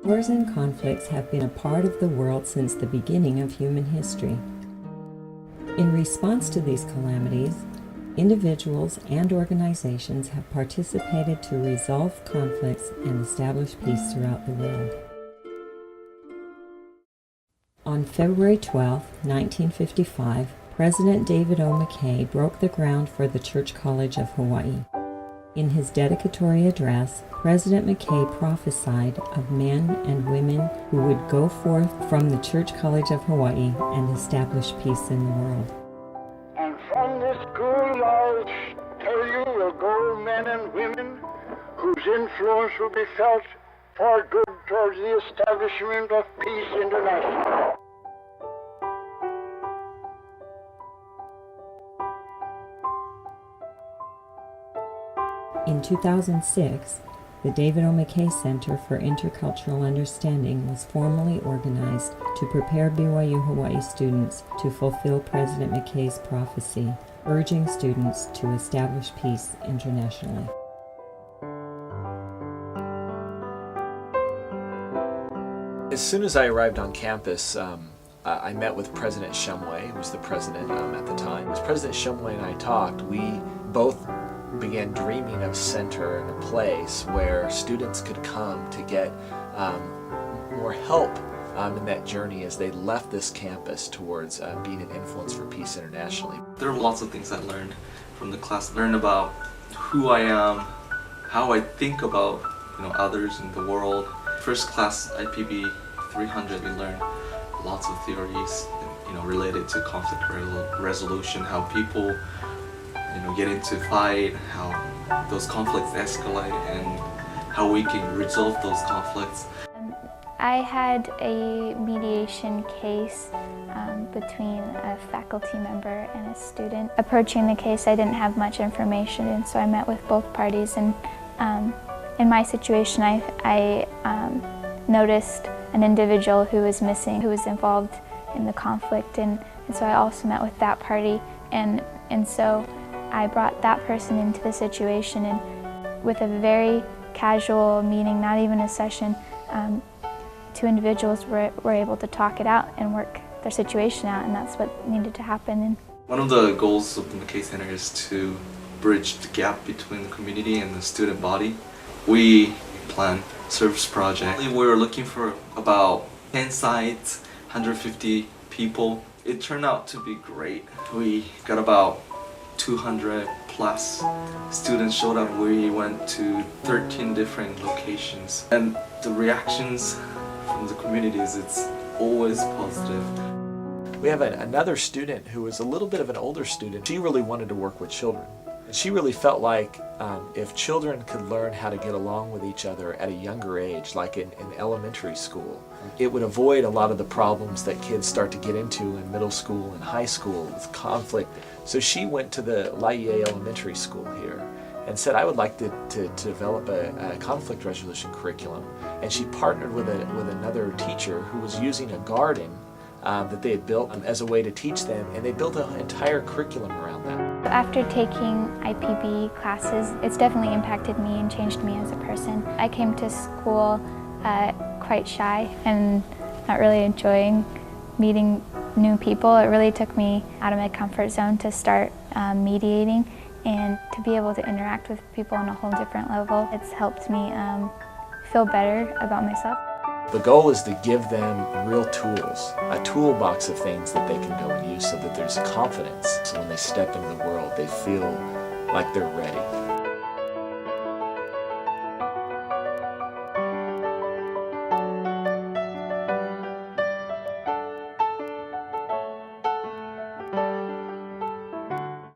Wars and conflicts have been a part of the world since the beginning of human history. In response to these calamities, individuals and organizations have participated to resolve conflicts and establish peace throughout the world. On February 12, 1955, President David O. McKay broke the ground for the Church College of Hawaii. In his dedicatory address, President McKay prophesied of men and women who would go forth from the Church College of Hawaii and establish peace in the world. And from this school, I'll tell you, will go men and women whose influence will be felt for good towards the establishment of peace internationally. In 2006, the David O. McKay Center for Intercultural Understanding was formally organized to prepare BYU Hawaii students to fulfill President McKay's prophecy, urging students to establish peace internationally. As soon as I arrived on campus, I met with President Shumway, who was the president at the time. As President Shumway and I talked, we both began dreaming of a center and a place where students could come to get more help in that journey as they left this campus towards being an influence for peace internationally. There are lots of things I learned from the class. Learn about who I am, how I think about others in the world. First class IPB 300, we learned lots of theories related to conflict resolution, how people get into fight, how those conflicts escalate, and how we can resolve those conflicts. I had a mediation case between a faculty member and a student. Approaching the case, I didn't have much information, and so I met with both parties. And in my situation, I noticed an individual who was missing, who was involved in the conflict, and so I also met with that party. And so I brought that person into the situation, and with a very casual meeting, not even a session, two individuals were able to talk it out and work their situation out, and that's what needed to happen. And one of the goals of the McKay Center is to bridge the gap between the community and the student body. We plan service project. We were looking for about 10 sites, 150 people. It turned out to be great. We got about 200 plus students showed up. We went to 13 different locations, and the reactions from the communities, it's always positive. We have another student who was a little bit of an older student. She really wanted to work with children. And she really felt like if children could learn how to get along with each other at a younger age, like in elementary school, it would avoid a lot of the problems that kids start to get into in middle school and high school with conflict. So she went to the Laie Elementary School here and said, I would like to develop a conflict resolution curriculum. And she partnered with another teacher who was using a garden that they had built as a way to teach them, and they built an entire curriculum around that. after taking IPB classes, it's definitely impacted me and changed me as a person. I came to school quite shy and not really enjoying meeting new people. It really took me out of my comfort zone to start mediating and to be able to interact with people on a whole different level. It's helped me feel better about myself. The goal is to give them real tools, a toolbox of things that they can go and use so that there's confidence. So when they step into the world, they feel like they're ready.